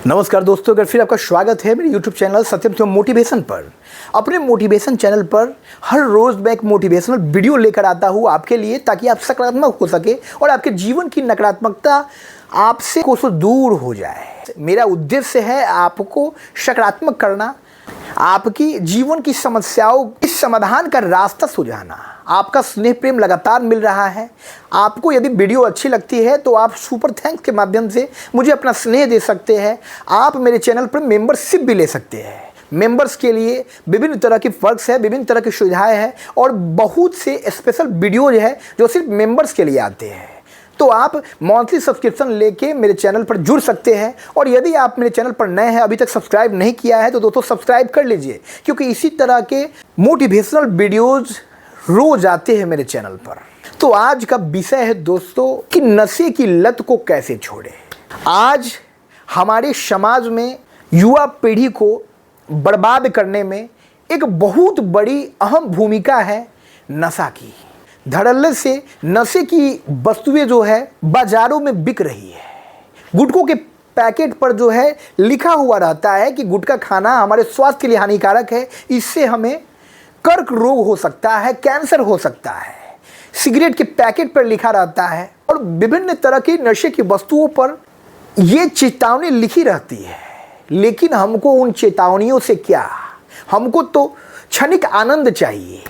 नमस्कार दोस्तों, अगर फिर आपका स्वागत है मेरे YouTube चैनल सत्यम शिवम मोटिवेशन पर। अपने मोटिवेशन चैनल पर हर रोज़ मैं एक मोटिवेशनल वीडियो लेकर आता हूँ आपके लिए, ताकि आप सकारात्मक हो सके और आपके जीवन की नकारात्मकता आपसे कोसों दूर हो जाए। मेरा उद्देश्य है आपको सकारात्मक करना, आपकी जीवन की समस्याओं के समाधान का रास्ता सुझाना। आपका स्नेह प्रेम लगातार मिल रहा है। आपको यदि वीडियो अच्छी लगती है तो आप सुपर थैंक्स के माध्यम से मुझे अपना स्नेह दे सकते हैं। आप मेरे चैनल पर मेंबरशिप भी ले सकते हैं। मेंबर्स के लिए विभिन्न तरह की पर्क्स है, विभिन्न तरह की सुविधाएं हैं और बहुत से स्पेशल वीडियोज है जो सिर्फ मेंबर्स के लिए आते हैं। तो आप मंथली सब्सक्रिप्शन लेके मेरे चैनल पर जुड़ सकते हैं। और यदि आप मेरे चैनल पर नए हैं, अभी तक सब्सक्राइब नहीं किया है, तो दोस्तों सब्सक्राइब कर लीजिए, क्योंकि इसी तरह के मोटिवेशनल वीडियोज़ रोज आते हैं मेरे चैनल पर। तो आज का विषय है दोस्तों कि नशे की लत को कैसे छोड़ें। आज हमारे समाज में युवा पीढ़ी को बर्बाद करने में एक बहुत बड़ी अहम भूमिका है नशा की। धड़ल्ले से नशे की वस्तुएं जो है बाजारों में बिक रही है। गुटखों के पैकेट पर जो है लिखा हुआ रहता है कि गुटखा खाना हमारे स्वास्थ्य के लिए हानिकारक है, इससे हमें कर्क रोग हो सकता है, कैंसर हो सकता है। सिगरेट के पैकेट पर लिखा रहता है और विभिन्न तरह की नशे की वस्तुओं पर ये चेतावनी लिखी रहती है। लेकिन हमको उन चेतावनियों से क्या, हमको तो क्षणिक आनंद चाहिए।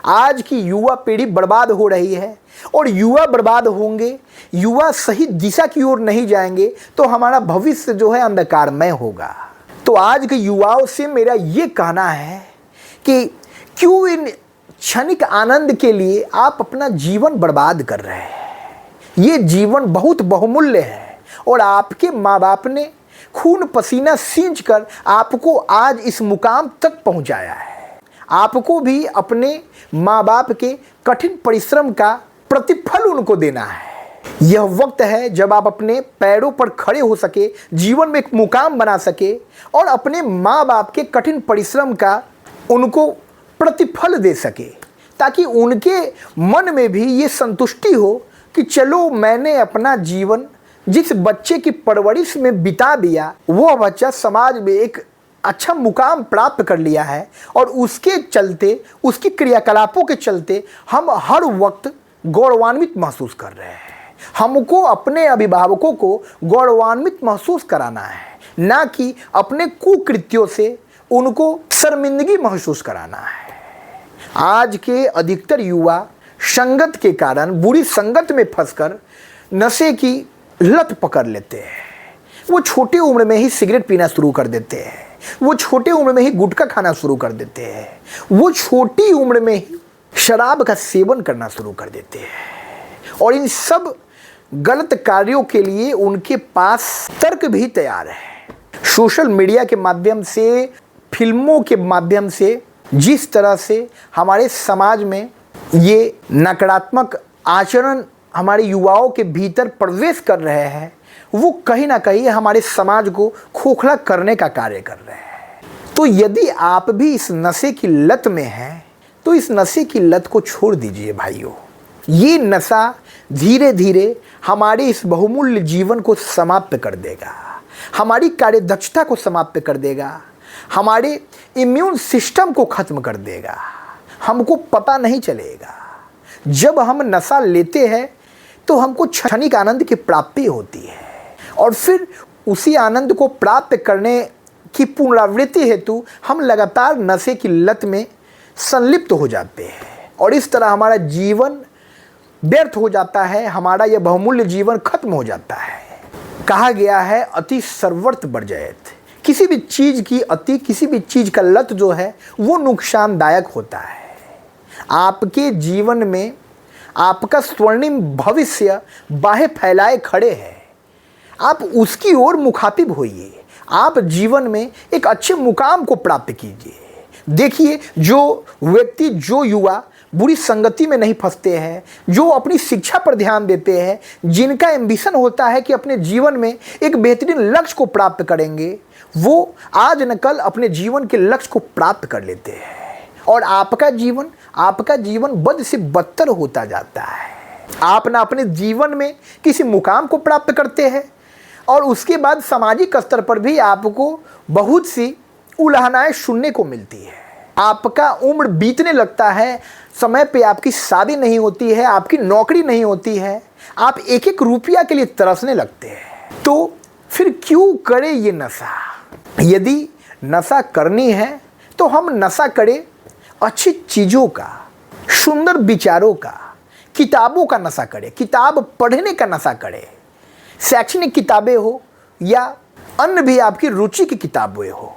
आज की युवा पीढ़ी बर्बाद हो रही है और युवा बर्बाद होंगे, युवा सही दिशा की ओर नहीं जाएंगे तो हमारा भविष्य जो है अंधकारमय होगा। तो आज के युवाओं से मेरा ये कहना है कि क्यों इन क्षणिक आनंद के लिए आप अपना जीवन बर्बाद कर रहे हैं। ये जीवन बहुत बहुमूल्य है और आपके माँ बाप ने खून पसीना सींच कर आपको आज इस मुकाम तक पहुंचाया है। आपको भी अपने माँ बाप के कठिन परिश्रम का प्रतिफल उनको देना है। यह वक्त है जब आप अपने पैरों पर खड़े हो सके, जीवन में एक मुकाम बना सके और अपने माँ बाप के कठिन परिश्रम का उनको प्रतिफल दे सके, ताकि उनके मन में भी ये संतुष्टि हो कि चलो मैंने अपना जीवन जिस बच्चे की परवरिश में बिता दिया, वो बच्चा समाज में एक अच्छा मुकाम प्राप्त कर लिया है और उसके चलते, उसकी क्रियाकलापों के चलते हम हर वक्त गौरवान्वित महसूस कर रहे हैं। हमको अपने अभिभावकों को गौरवान्वित महसूस कराना है, ना कि अपने कुकृत्यों से उनको शर्मिंदगी महसूस कराना है। आज के अधिकतर युवा संगत के कारण, बुरी संगत में फंसकर नशे की लत पकड़ लेते हैं। वो छोटी उम्र में ही सिगरेट पीना शुरू कर देते हैं, वो छोटी उम्र में ही गुटखा खाना शुरू कर देते हैं, वो छोटी उम्र में ही शराब का सेवन करना शुरू कर देते हैं। और इन सब गलत कार्यों के लिए उनके पास तर्क भी तैयार है। सोशल मीडिया के माध्यम से, फिल्मों के माध्यम से जिस तरह से हमारे समाज में ये नकारात्मक आचरण हमारे युवाओं के भीतर प्रवेश कर रहे हैं, वो कहीं ना कहीं हमारे समाज को खोखला करने का कार्य कर रहे हैं। तो यदि आप भी इस नशे की लत में हैं, तो इस नशे की लत को छोड़ दीजिए भाइयों। ये नशा धीरे धीरे हमारे इस बहुमूल्य जीवन को समाप्त कर देगा, हमारी कार्यदक्षता को समाप्त कर देगा, हमारे इम्यून सिस्टम को खत्म कर देगा। हमको पता नहीं चलेगा। जब हम नशा लेते हैं तो हमको क्षणिक आनंद की प्राप्ति होती है और फिर उसी आनंद को प्राप्त करने की पुनरावृत्ति हेतु हम लगातार नशे की लत में संलिप्त हो जाते हैं और इस तरह हमारा जीवन व्यर्थ हो जाता है। हमारा यह बहुमूल्य जीवन खत्म हो जाता है। कहा गया है अति सर्वर्थ वर्जयेत। किसी भी चीज़ की अति, किसी भी चीज़ का लत जो है वो नुकसानदायक होता है। आपके जीवन में आपका स्वर्णिम भविष्य बाहें फैलाए खड़े है। आप उसकी ओर मुखातिब होइए। आप जीवन में एक अच्छे मुकाम को प्राप्त कीजिए। देखिए, जो व्यक्ति, जो युवा बुरी संगति में नहीं फंसते हैं, जो अपनी शिक्षा पर ध्यान देते हैं, जिनका एम्बिशन होता है कि अपने जीवन में एक बेहतरीन लक्ष्य को प्राप्त करेंगे, वो आज न कल अपने जीवन के लक्ष्य को प्राप्त कर लेते हैं और आपका जीवन बद से बदतर होता जाता है। आप ना अपने जीवन में किसी मुकाम को प्राप्त करते हैं, और उसके बाद सामाजिक स्तर पर भी आपको बहुत सी उलाहनाएं सुनने को मिलती है। आपका उम्र बीतने लगता है, समय पे आपकी शादी नहीं होती है, आपकी नौकरी नहीं होती है, आप एक एक रुपया के लिए तरसने लगते हैं। तो फिर क्यों करें ये नशा? यदि नशा करनी है तो हम नशा करें अच्छी चीज़ों का, सुंदर विचारों का, किताबों का नशा करें, किताब पढ़ने का नशा करें। शैक्षणिक किताबें हो या अन्य भी आपकी रुचि की किताबें हो।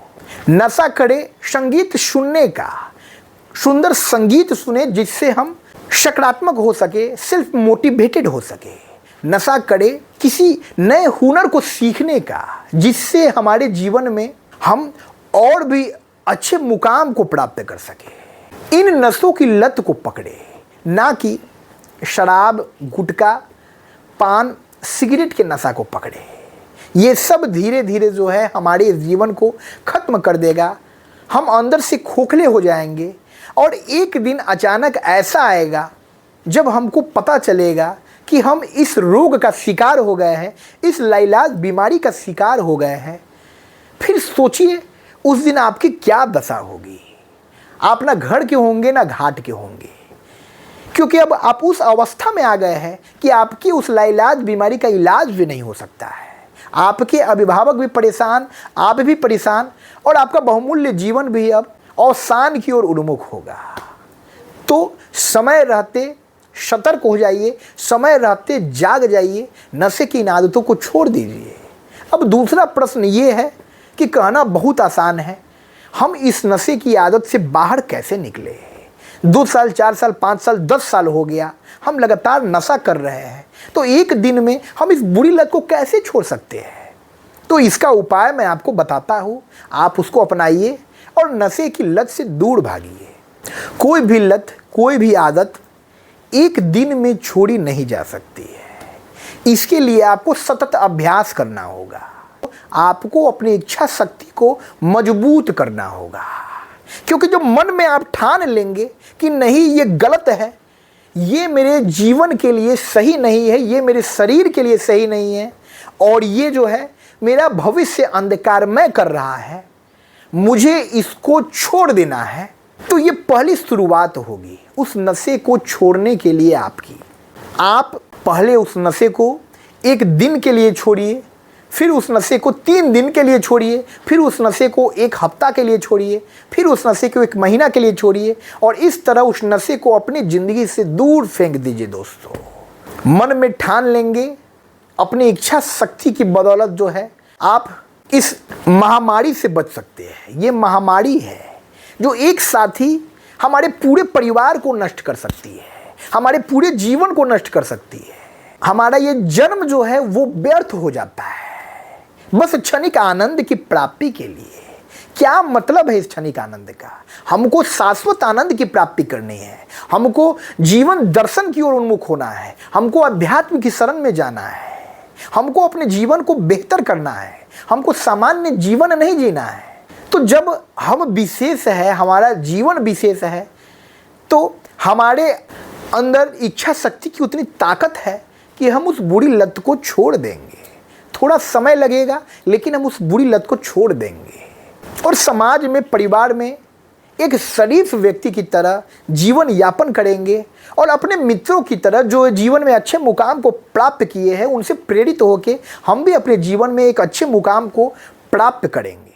नशा करें संगीत सुनने का, सुंदर संगीत सुने जिससे हम सकारात्मक हो सके, सेल्फ मोटिवेटेड हो सके। नशा करें किसी नए हुनर को सीखने का, जिससे हमारे जीवन में हम और भी अच्छे मुकाम को प्राप्त कर सके। इन नशों की लत को पकड़े, ना कि शराब, गुटखा, पान, सिगरेट के नशा को पकड़े। ये सब धीरे धीरे जो है हमारे जीवन को खत्म कर देगा। हम अंदर से खोखले हो जाएंगे और एक दिन अचानक ऐसा आएगा जब हमको पता चलेगा कि हम इस रोग का शिकार हो गए हैं, इस लाइलाज बीमारी का शिकार हो गए हैं। फिर सोचिए उस दिन आपकी क्या दशा होगी। आप ना घर के होंगे ना घाट के होंगे, क्योंकि अब आप उस अवस्था में आ गए हैं कि आपकी उस लाइलाज बीमारी का इलाज भी नहीं हो सकता है। आपके अभिभावक भी परेशान, आप भी परेशान, और आपका बहुमूल्य जीवन भी अब अवसान की ओर उन्मुख होगा। तो समय रहते सतर्क हो जाइए, समय रहते जाग जाइए, नशे की इन आदतों को छोड़ दीजिए। अब दूसरा प्रश्न ये है कि कहना बहुत आसान है, हम इस नशे की आदत से बाहर कैसे निकले? 2 साल, 4 साल, 5 साल, 10 साल हो गया, हम लगातार नशा कर रहे हैं, तो एक दिन में हम इस बुरी लत को कैसे छोड़ सकते हैं? तो इसका उपाय मैं आपको बताता हूँ, आप उसको अपनाइए और नशे की लत से दूर भागिए। कोई भी लत, कोई भी आदत एक दिन में छोड़ी नहीं जा सकती है। इसके लिए आपको सतत अभ्यास करना होगा, आपको अपनी इच्छा शक्ति को मजबूत करना होगा। क्योंकि जो मन में आप ठान लेंगे कि नहीं ये गलत है, ये मेरे जीवन के लिए सही नहीं है, ये मेरे शरीर के लिए सही नहीं है, और ये जो है मेरा भविष्य अंधकारमय कर रहा है, मुझे इसको छोड़ देना है, तो ये पहली शुरुआत होगी उस नशे को छोड़ने के लिए आपकी। आप पहले उस नशे को एक दिन के लिए छोड़िए, फिर उस नशे को 3 दिन के लिए छोड़िए, फिर उस नशे को 1 हफ्ता के लिए छोड़िए, फिर उस नशे को 1 महीना के लिए छोड़िए, और इस तरह उस नशे को अपनी ज़िंदगी से दूर फेंक दीजिए। दोस्तों, मन में ठान लेंगे, अपनी इच्छा शक्ति की बदौलत जो है आप इस महामारी से बच सकते हैं। ये महामारी है जो एक साथ ही हमारे पूरे परिवार को नष्ट कर सकती है, हमारे पूरे जीवन को नष्ट कर सकती है। हमारा ये जन्म जो है वो व्यर्थ हो जाता है बस क्षणिक आनंद की प्राप्ति के लिए। क्या मतलब है इस क्षणिक आनंद का? हमको शाश्वत आनंद की प्राप्ति करनी है, हमको जीवन दर्शन की ओर उन्मुख होना है, हमको अध्यात्म की शरण में जाना है, हमको अपने जीवन को बेहतर करना है, हमको सामान्य जीवन नहीं जीना है। तो जब हम विशेष है, हमारा जीवन विशेष है, तो हमारे अंदर इच्छा शक्ति की उतनी ताकत है कि हम उस बुरी लत को छोड़ देंगे। थोड़ा समय लगेगा, लेकिन हम उस बुरी लत को छोड़ देंगे और समाज में, परिवार में एक शरीफ व्यक्ति की तरह जीवन यापन करेंगे, और अपने मित्रों की तरह जो जीवन में अच्छे मुकाम को प्राप्त किए हैं उनसे प्रेरित होकर हम भी अपने जीवन में एक अच्छे मुकाम को प्राप्त करेंगे।